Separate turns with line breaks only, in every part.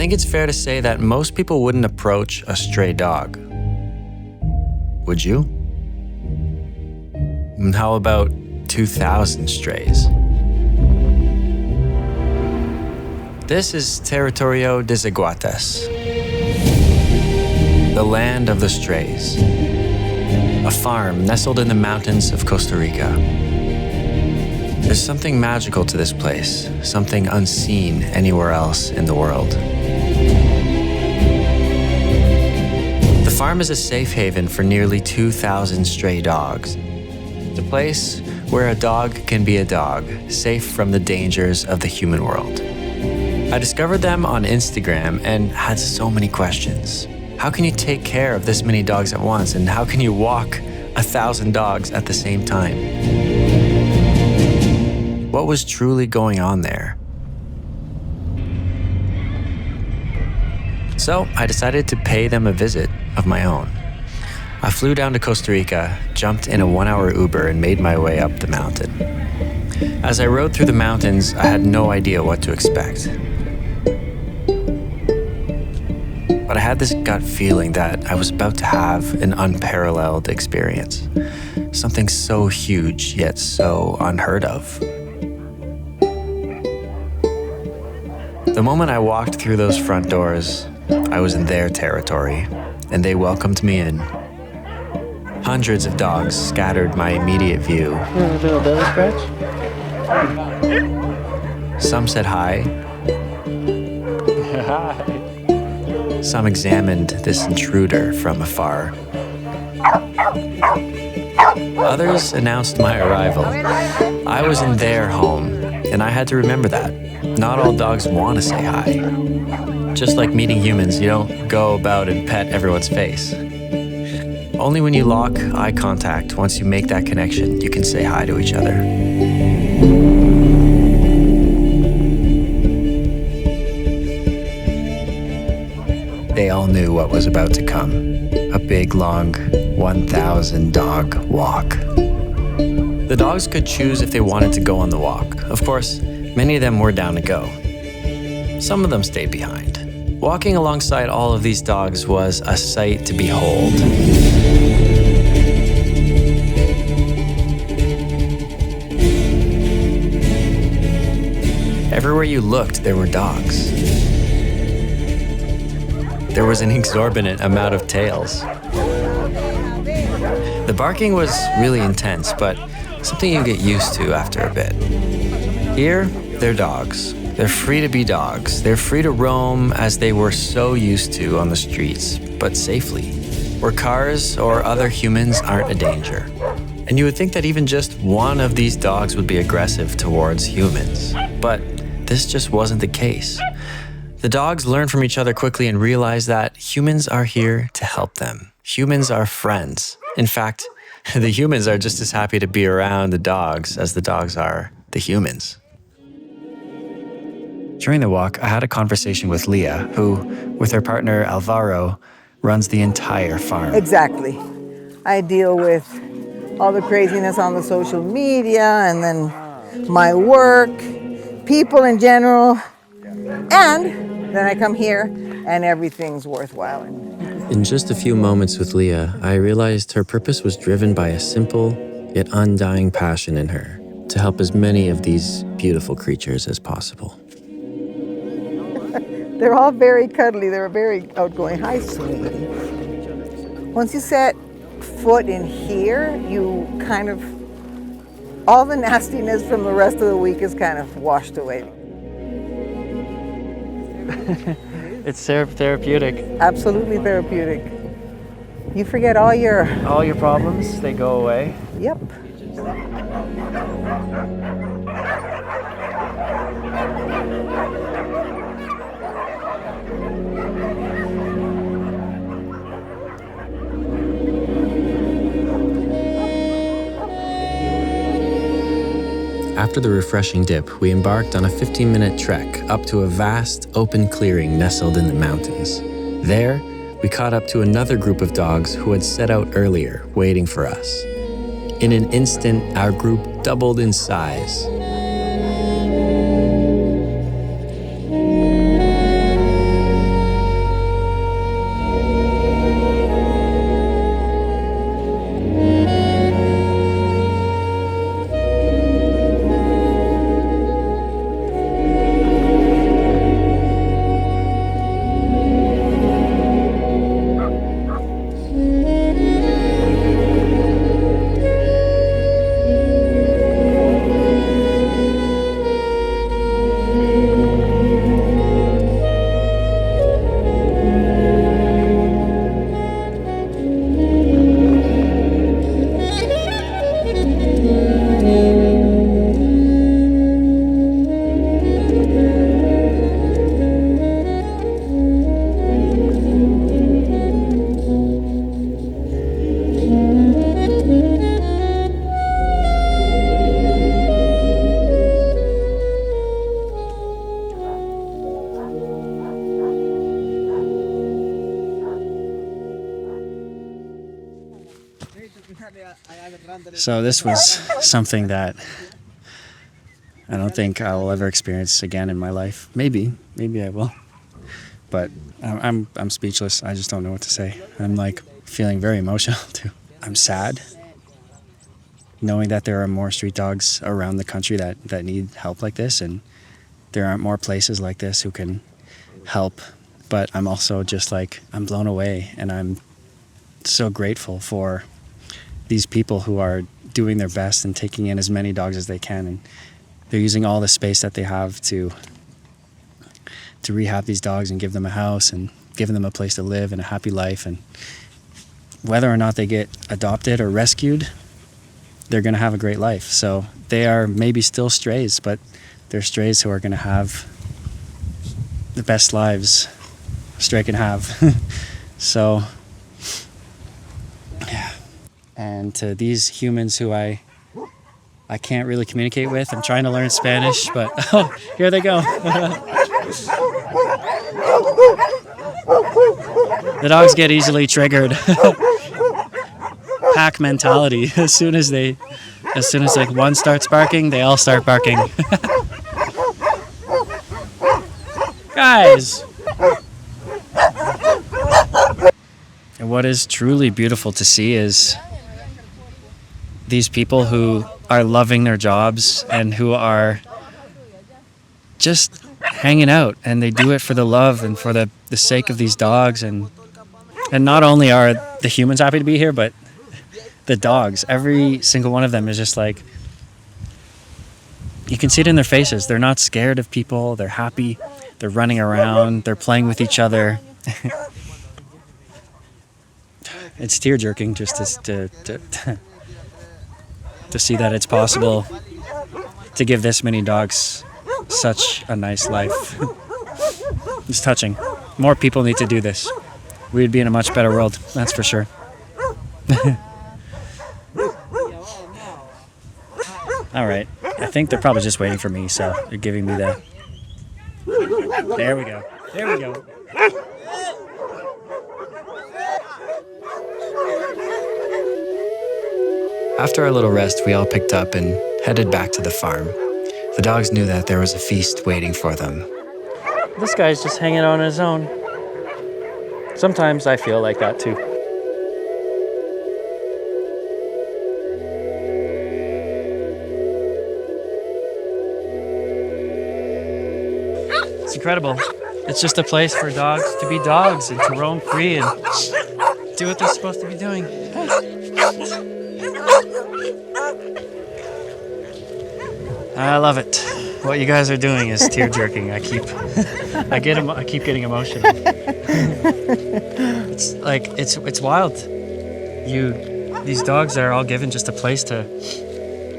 think it's fair to say that most people wouldn't approach a stray dog. Would you? And how about 2,000 strays? This is Territorio de Zaguates, the land of the strays, a farm nestled in the mountains of Costa Rica. There's something magical to this place, something unseen anywhere else in the world. The farm is a safe haven for nearly 2,000 stray dogs. It's a place where a dog can be a dog, safe from the dangers of the human world. I discovered them on Instagram and had so many questions. How can you take care of this many dogs at once? And how can you walk 1,000 dogs at the same time? What was truly going on there? So I decided to pay them a visit of my own. I flew down to Costa Rica, jumped in a 1-hour Uber, and made my way up the mountain. As I rode through the mountains, I had no idea what to expect. But I had this gut feeling that I was about to have an unparalleled experience. Something so huge, yet so unheard of. The moment I walked through those front doors, I was in their territory, and they welcomed me in. Hundreds of dogs scattered my immediate view.
A little belly scratch?
Some said hi.
Hi.
Some examined this intruder from afar. Others announced my arrival. I was in their home, and I had to remember that. Not all dogs want to say hi. Just like meeting humans, you don't go about and pet everyone's face. Only when you lock eye contact, once you make that connection, you can say hi to each other. They all knew what was about to come. A big, long, 1,000 dog walk. The dogs could choose if they wanted to go on the walk. Of course, many of them were down to go. Some of them stayed behind. Walking alongside all of these dogs was a sight to behold. Everywhere you looked, there were dogs. There was an exorbitant amount of tails. The barking was really intense, but something you get used to after a bit. Here, they're dogs. They're free to be dogs. They're free to roam as they were so used to on the streets, but safely, where cars or other humans aren't a danger. And you would think that even just one of these dogs would be aggressive towards humans, but this just wasn't the case. The dogs learn from each other quickly and realize that humans are here to help them. Humans are friends. In fact, the humans are just as happy to be around the dogs as the dogs are the humans. During the walk, I had a conversation with Leah, who, with her partner Alvaro, runs the entire farm.
Exactly. I deal with all the craziness on the social media and then my work, people in general, and then I come here and everything's worthwhile.
In just a few moments with Leah, I realized her purpose was driven by a simple yet undying passion in her to help as many of these beautiful creatures as possible.
They're all very cuddly. They're very outgoing. Hi, sweetie. Once you set foot in here, you kind of, all the nastiness from the rest of the week is kind of washed away.
It's therapeutic.
Absolutely therapeutic. You forget all your...
All your problems, they go away.
Yep.
After the refreshing dip, we embarked on a 15-minute trek up to a vast, open clearing nestled in the mountains. There, we caught up to another group of dogs who had set out earlier, waiting for us. In an instant, our group doubled in size.
Hi,
So this was something that I don't think I will ever experience again in my life. Maybe I will. But I'm speechless. I just don't know what to say. I'm like feeling very emotional too. I'm sad knowing that there are more street dogs around the country that need help like this, and there aren't more places like this who can help. But I'm also just like, I'm blown away, and I'm so grateful for these people who are doing their best and taking in as many dogs as they can, and they're using all the space that they have to rehab these dogs and give them a house and giving them a place to live and a happy life. And whether or not they get adopted or rescued, they're going to have a great life. So they are maybe still strays, but they're strays who are going to have the best lives a stray can have. So, yeah. And to these humans who I can't really communicate with, I'm trying to learn Spanish, but oh, here they go. The dogs get easily triggered. Pack mentality. As soon as like one starts barking, they all start barking. Guys. And what is truly beautiful to see is these people who are loving their jobs and who are just hanging out, and they do it for the love and for the sake of these dogs. And not only are the humans happy to be here, but the dogs, every single one of them is just like, you can see it in their faces. They're not scared of people. They're happy. They're running around. They're playing with each other. It's tear-jerking just to see that it's possible to give this many dogs such a nice life. It's touching. More people need to do this. We'd be in a much better world, that's for sure. All right, I think they're probably just waiting for me, so they're giving me the... There we go. There we go.
After our little rest, we all picked up and headed back to the farm. The dogs knew that there was a feast waiting for them.
This guy's just hanging on his own. Sometimes I feel like that too. It's incredible. It's just a place for dogs to be dogs and to roam free and do what they're supposed to be doing. I love it. What you guys are doing is tear-jerking. I keep getting emotional. It's like it's wild. These dogs are all given just a place to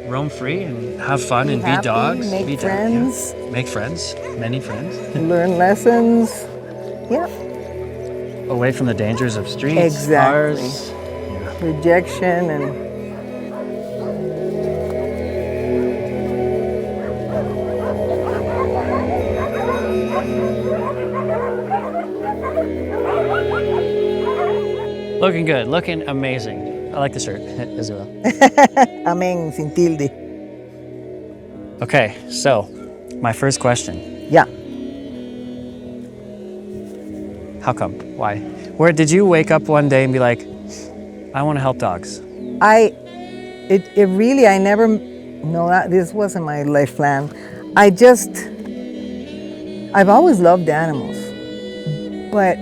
roam free and have fun and be dogs.
Make friends.
Make friends. Many friends.
Learn lessons. Yeah.
Away from the dangers of streets,
Exactly.
cars.
Rejection and...
Looking good, looking amazing. I like the shirt as well.
Amén, sin tilde.
Okay, so my first question.
Yeah.
How come? Why? Where did you wake up one day and be like, I want to help dogs?
I never, no, this wasn't my life plan. I've always loved animals, but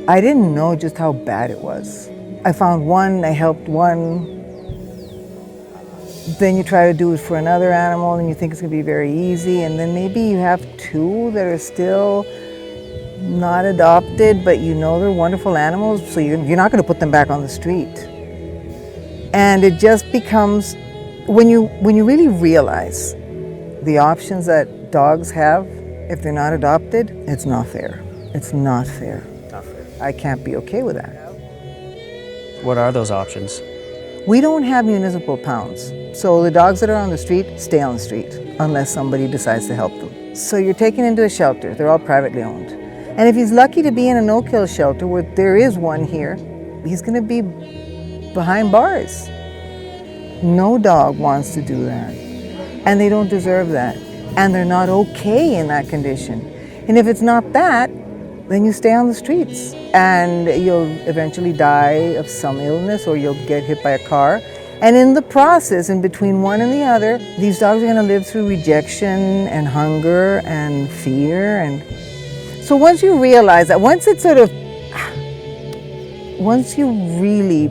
I didn't know just how bad it was. I found one, I helped one, then you try to do it for another animal and you think it's gonna be very easy, and then maybe you have two that are still not adopted, but you know they're wonderful animals, so you're not gonna put them back on the street. And it just becomes, when you really realize the options that dogs have if they're not adopted, it's not fair. It's not fair. I can't be okay with that.
What are those options?
We don't have municipal pounds, so the dogs that are on the street stay on the street unless somebody decides to help them. So you're taken into a shelter. They're all privately owned. And if he's lucky to be in a no-kill shelter, where there is one here, he's going to be behind bars. No dog wants to do that. And they don't deserve that. And they're not okay in that condition. And if it's not that, then you stay on the streets and you'll eventually die of some illness or you'll get hit by a car. And in the process, in between one and the other, these dogs are going to live through rejection and hunger and fear. And so once you realize that, once you really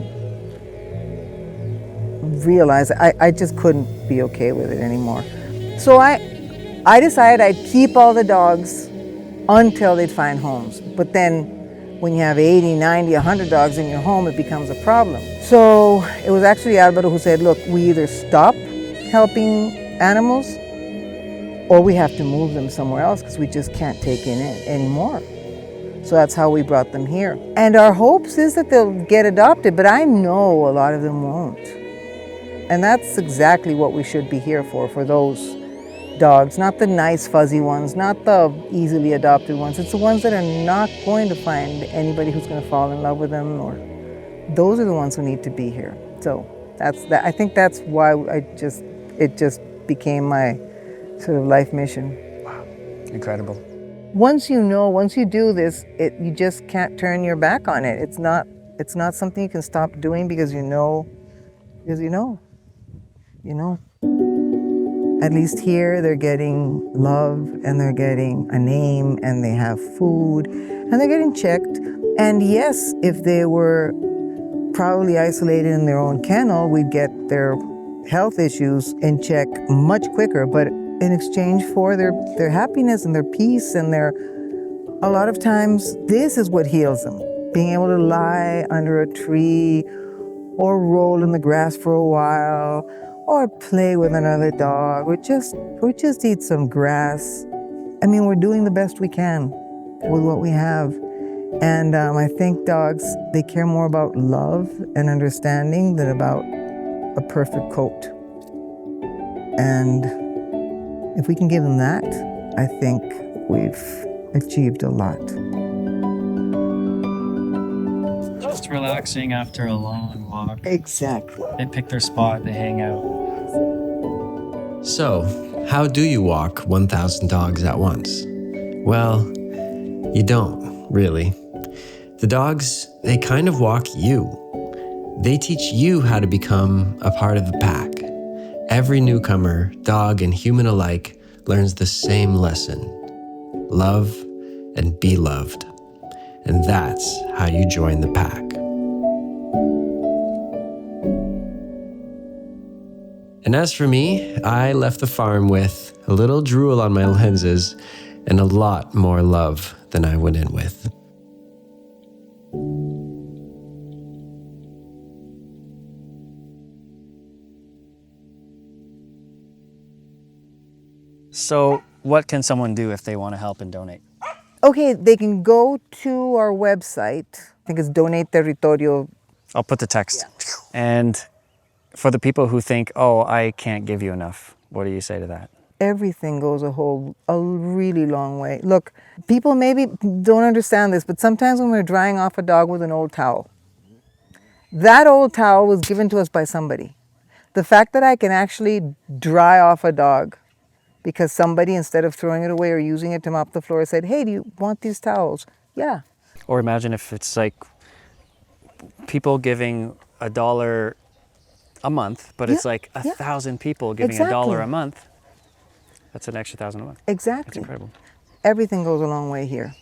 realize, I just couldn't be okay with it anymore. So I decided I'd keep all the dogs until they'd find homes. But then when you have 80, 90, 100 dogs in your home, it becomes a problem. So it was actually Alberto who said, look, we either stop helping animals or we have to move them somewhere else because we just can't take in it anymore. So that's how we brought them here. And our hopes is that they'll get adopted, but I know a lot of them won't. And that's exactly what we should be here for those dogs, not the nice fuzzy ones, not the easily adopted ones. It's the ones that are not going to find anybody who's going to fall in love with them, or those are the ones who need to be here. So that's that. I think that's why it just became my sort of life mission.
Wow, incredible.
Once you do this, you just can't turn your back on it. It's not something you can stop doing because you know. At least here they're getting love and they're getting a name and they have food and they're getting checked. And yes, if they were probably isolated in their own kennel, we'd get their health issues in check much quicker. But in exchange for their happiness and their peace and a lot of times this is what heals them. Being able to lie under a tree or roll in the grass for a while, or play with another dog, or just eat some grass. I mean, we're doing the best we can with what we have. And I think dogs, they care more about love and understanding than about a perfect coat. And if we can give them that, I think we've achieved a lot.
Just relaxing after a long walk.
Exactly.
They pick their spot, they hang out.
So, how do you walk 1,000 dogs at once? Well, you don't, really. The dogs, they kind of walk you. They teach you how to become a part of the pack. Every newcomer, dog and human alike, learns the same lesson: love and be loved. And that's how you join the pack. And as for me, I left the farm with a little drool on my lenses and a lot more love than I went in with.
So what can someone do if they want to help and donate?
Okay, they can go to our website. I think it's Donate Territorio.
I'll put the text. And for the people who think, oh, I can't give you enough, what do you say to that?
Everything goes a really long way. Look, people maybe don't understand this, but sometimes when we're drying off a dog with an old towel, that old towel was given to us by somebody. The fact that I can actually dry off a dog because somebody, instead of throwing it away or using it to mop the floor, said, hey, do you want these towels? Yeah.
Or imagine if it's like people giving $1 a month, but it's like 1,000 people giving $1 a month. That's an extra 1,000 a month.
Exactly.
That's incredible.
Everything goes a long way here.